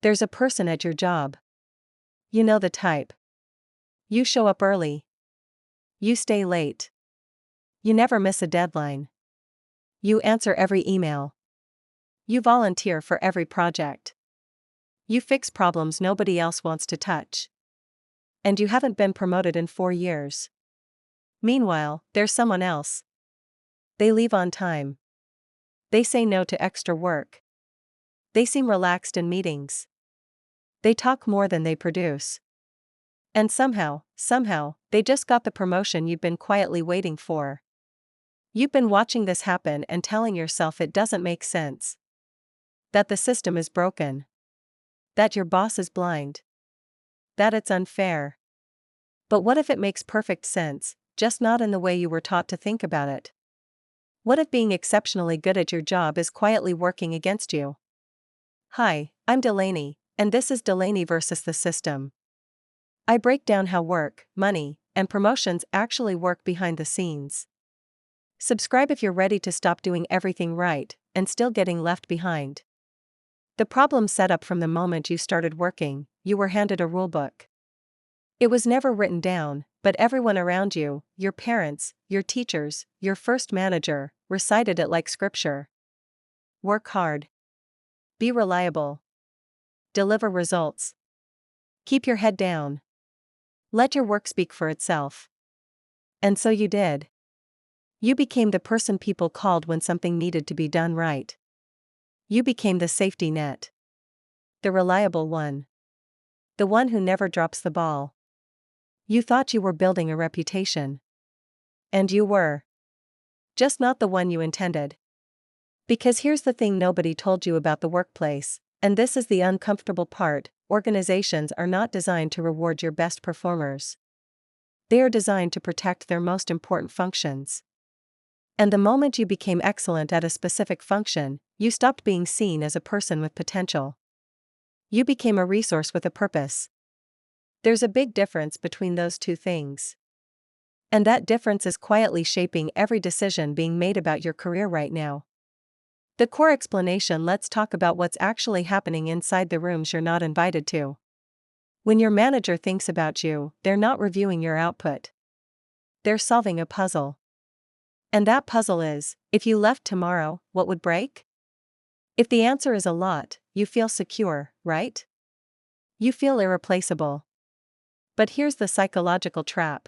There's a person at your job. You know the type. You show up early. You stay late. You never miss a deadline. You answer every email. You volunteer for every project. You fix problems nobody else wants to touch. And you haven't been promoted in 4 years. Meanwhile, there's someone else. They leave on time. They say no to extra work. They seem relaxed in meetings. They talk more than they produce. And somehow, they just got the promotion you've been quietly waiting for. You've been watching this happen and telling yourself it doesn't make sense. That the system is broken. That your boss is blind. That it's unfair. But what if it makes perfect sense, just not in the way you were taught to think about it? What if being exceptionally good at your job is quietly working against you? Hi, I'm Delaney, and this is Delaney versus the System. I break down how work, money, and promotions actually work behind the scenes. Subscribe if you're ready to stop doing everything right and still getting left behind. The problem set up from the moment you started working. You were handed a rulebook. It was never written down, but everyone around you, your parents, your teachers, your first manager, recited it like scripture. Work hard. Be reliable. Deliver results. Keep your head down. Let your work speak for itself. And so you did. You became the person people called when something needed to be done right. You became the safety net. The reliable one. The one who never drops the ball. You thought you were building a reputation. And you were. Just not the one you intended. Because here's the thing nobody told you about the workplace, and this is the uncomfortable part: organizations are not designed to reward your best performers. They are designed to protect their most important functions. And the moment you became excellent at a specific function, you stopped being seen as a person with potential. You became a resource with a purpose. There's a big difference between those two things. And that difference is quietly shaping every decision being made about your career right now. The core explanation: let's talk about what's actually happening inside the rooms you're not invited to. When your manager thinks about you, they're not reviewing your output. They're solving a puzzle. And that puzzle is, if you left tomorrow, what would break? If the answer is a lot, you feel secure, right? You feel irreplaceable. But here's the psychological trap.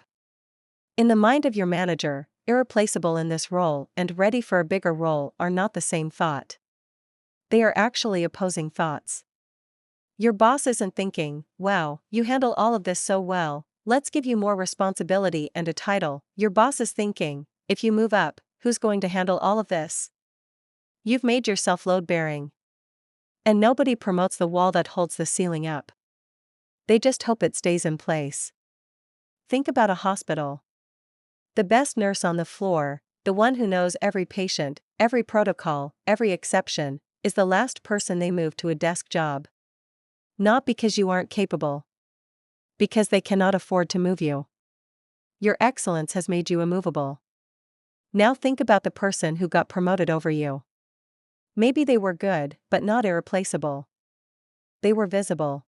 In the mind of your manager, irreplaceable in this role and ready for a bigger role are not the same thought. They are actually opposing thoughts. Your boss isn't thinking, wow, you handle all of this so well, let's give you more responsibility and a title. Your boss is thinking, if you move up, who's going to handle all of this? You've made yourself load-bearing. And nobody promotes the wall that holds the ceiling up. They just hope it stays in place. Think about a hospital. The best nurse on the floor, the one who knows every patient, every protocol, every exception, is the last person they move to a desk job. Not because you aren't capable. Because they cannot afford to move you. Your excellence has made you immovable. Now think about the person who got promoted over you. Maybe they were good, but not irreplaceable. They were visible.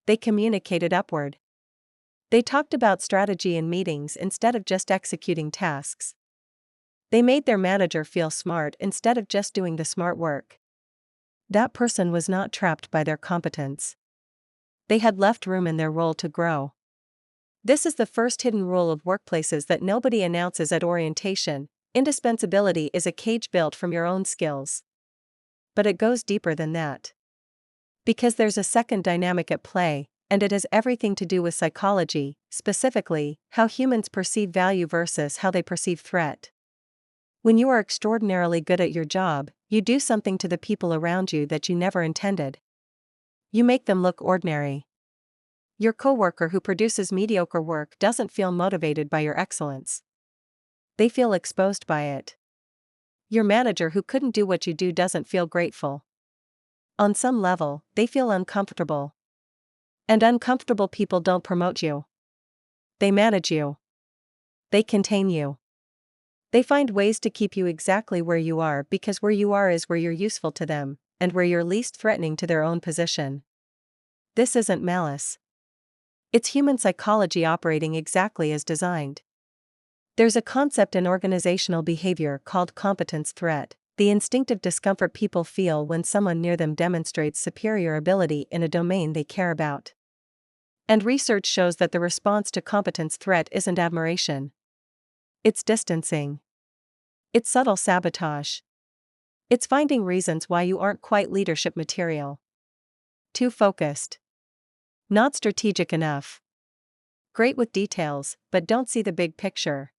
They communicated upward. They talked about strategy in meetings instead of just executing tasks. They made their manager feel smart instead of just doing the smart work. That person was not trapped by their competence. They had left room in their role to grow. This is the first hidden rule of workplaces that nobody announces at orientation: indispensability is a cage built from your own skills. But it goes deeper than that. Because there's a second dynamic at play, and it has everything to do with psychology, specifically, how humans perceive value versus how they perceive threat. When you are extraordinarily good at your job, you do something to the people around you that you never intended. You make them look ordinary. Your coworker who produces mediocre work doesn't feel motivated by your excellence. They feel exposed by it. Your manager who couldn't do what you do doesn't feel grateful. On some level, they feel uncomfortable. And uncomfortable people don't promote you. They manage you. They contain you. They find ways to keep you exactly where you are because where you are is where you're useful to them, and where you're least threatening to their own position. This isn't malice. It's human psychology operating exactly as designed. There's a concept in organizational behavior called competence threat, the instinctive discomfort people feel when someone near them demonstrates superior ability in a domain they care about. And research shows that the response to competence threat isn't admiration. It's distancing. It's subtle sabotage. It's finding reasons why you aren't quite leadership material. Too focused. Not strategic enough. Great with details, but don't see the big picture.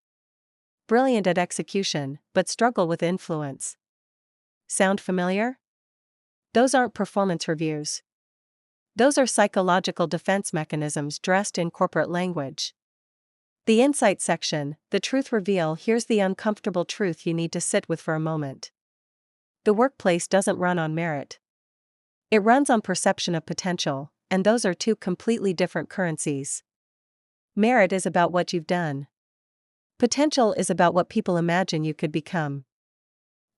Brilliant at execution, but struggle with influence. Sound familiar? Those aren't performance reviews. Those are psychological defense mechanisms dressed in corporate language. The insight section, the truth reveal. Here's the uncomfortable truth you need to sit with for a moment. The workplace doesn't run on merit. It runs on perception of potential, and those are two completely different currencies. Merit is about what you've done. Potential is about what people imagine you could become.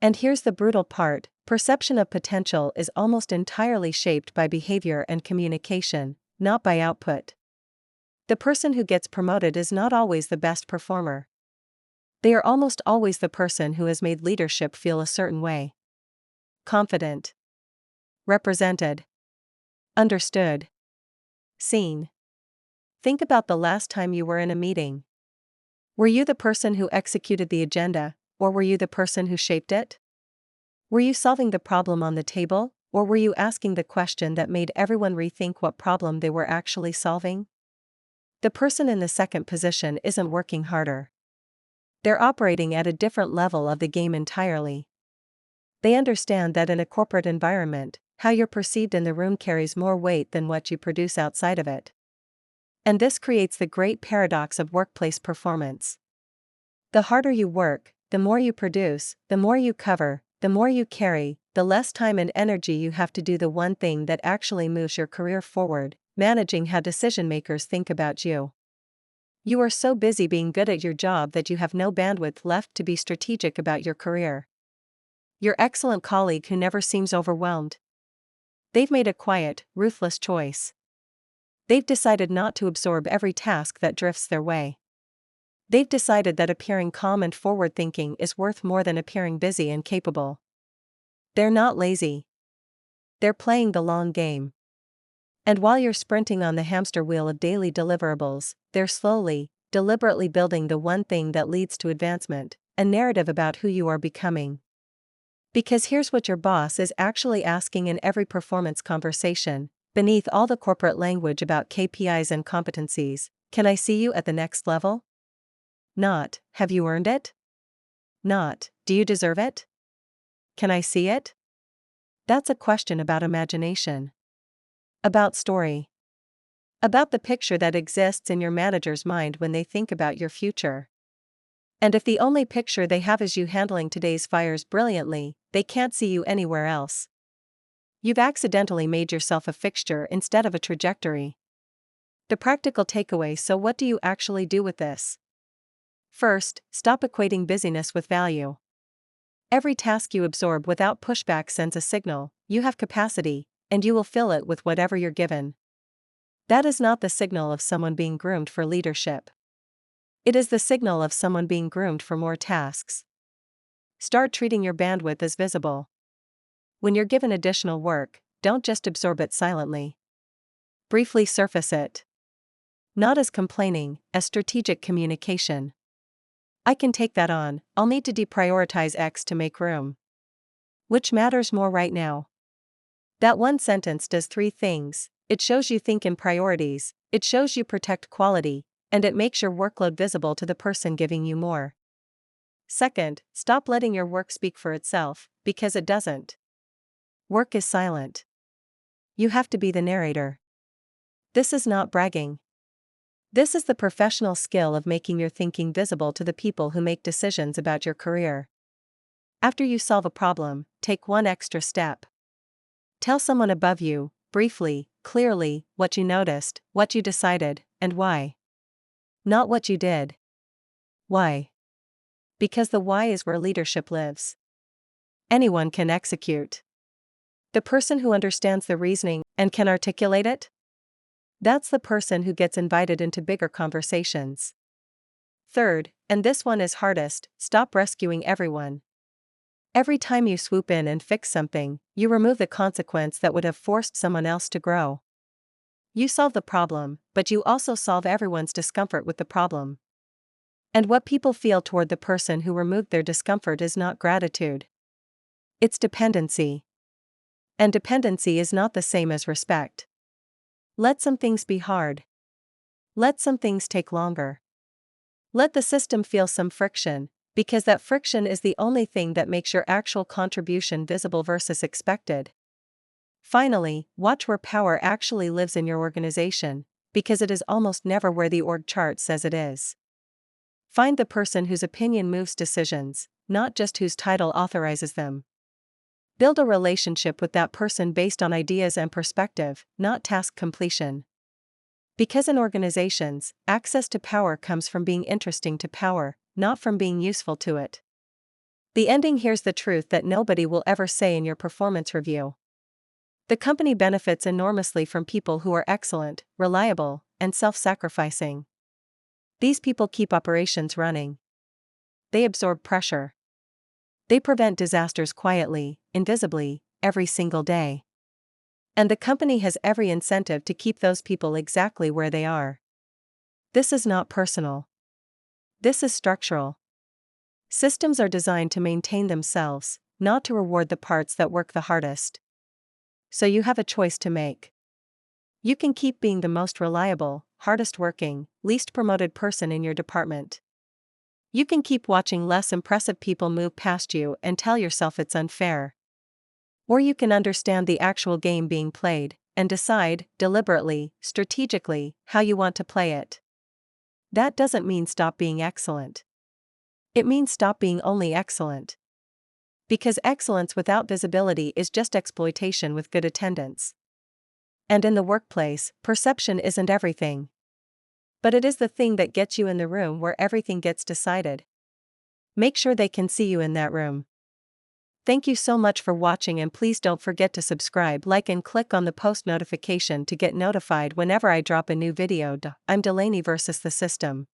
And here's the brutal part, perception of potential is almost entirely shaped by behavior and communication, not by output. The person who gets promoted is not always the best performer. They are almost always the person who has made leadership feel a certain way. Confident. Represented. Understood. Seen. Think about the last time you were in a meeting. Were you the person who executed the agenda, or were you the person who shaped it? Were you solving the problem on the table, or were you asking the question that made everyone rethink what problem they were actually solving? The person in the second position isn't working harder. They're operating at a different level of the game entirely. They understand that in a corporate environment, how you're perceived in the room carries more weight than what you produce outside of it. And this creates the great paradox of workplace performance. The harder you work, the more you produce, the more you cover, the more you carry, the less time and energy you have to do the one thing that actually moves your career forward, managing how decision makers think about you. You are so busy being good at your job that you have no bandwidth left to be strategic about your career. Your excellent colleague who never seems overwhelmed. They've made a quiet, ruthless choice. They've decided not to absorb every task that drifts their way. They've decided that appearing calm and forward-thinking is worth more than appearing busy and capable. They're not lazy. They're playing the long game. And while you're sprinting on the hamster wheel of daily deliverables, they're slowly, deliberately building the one thing that leads to advancement, a narrative about who you are becoming. Because here's what your boss is actually asking in every performance conversation, beneath all the corporate language about KPIs and competencies: can I see you at the next level? Not, have you earned it? Not, do you deserve it? Can I see it? That's a question about imagination. About story. About the picture that exists in your manager's mind when they think about your future. And if the only picture they have is you handling today's fires brilliantly, they can't see you anywhere else. You've accidentally made yourself a fixture instead of a trajectory. The practical takeaway: so what do you actually do with this? First, stop equating busyness with value. Every task you absorb without pushback sends a signal: you have capacity, and you will fill it with whatever you're given. That is not the signal of someone being groomed for leadership. It is the signal of someone being groomed for more tasks. Start treating your bandwidth as visible. When you're given additional work, don't just absorb it silently. Briefly surface it. Not as complaining, as strategic communication. I can take that on, I'll need to deprioritize X to make room. Which matters more right now? That one sentence does three things: it shows you think in priorities, it shows you protect quality, and it makes your workload visible to the person giving you more. Second, stop letting your work speak for itself, because it doesn't. Work is silent. You have to be the narrator. This is not bragging. This is the professional skill of making your thinking visible to the people who make decisions about your career. After you solve a problem, take one extra step. Tell someone above you, briefly, clearly, what you noticed, what you decided, and why. Not what you did. Why? Because the why is where leadership lives. Anyone can execute. The person who understands the reasoning and can articulate it That's the person who gets invited into bigger conversations. Third, and this one is hardest, stop rescuing everyone. Every time you swoop in and fix something, you remove the consequence that would have forced someone else to grow. You solve the problem, but you also solve everyone's discomfort with the problem. And what people feel toward the person who removed their discomfort is not gratitude. It's dependency. And dependency is not the same as respect. Let some things be hard. Let some things take longer. Let the system feel some friction, because that friction is the only thing that makes your actual contribution visible versus expected. Finally, watch where power actually lives in your organization, because it is almost never where the org chart says it is. Find the person whose opinion moves decisions, not just whose title authorizes them. Build a relationship with that person based on ideas and perspective, not task completion. Because in organizations, access to power comes from being interesting to power, not from being useful to it. The ending: here's the truth that nobody will ever say in your performance review. The company benefits enormously from people who are excellent, reliable, and self-sacrificing. These people keep operations running. They absorb pressure. They prevent disasters quietly, invisibly, every single day. And the company has every incentive to keep those people exactly where they are. This is not personal. This is structural. Systems are designed to maintain themselves, not to reward the parts that work the hardest. So you have a choice to make. You can keep being the most reliable, hardest working, least promoted person in your department. You can keep watching less impressive people move past you and tell yourself it's unfair. Or you can understand the actual game being played, and decide, deliberately, strategically, how you want to play it. That doesn't mean stop being excellent. It means stop being only excellent. Because excellence without visibility is just exploitation with good attendance. And in the workplace, perception isn't everything. But it is the thing that gets you in the room where everything gets decided. Make sure they can see you in that room. Thank you so much for watching, and please don't forget to subscribe, like, and click on the post notification to get notified whenever I drop a new video. I'm Delaney versus the system.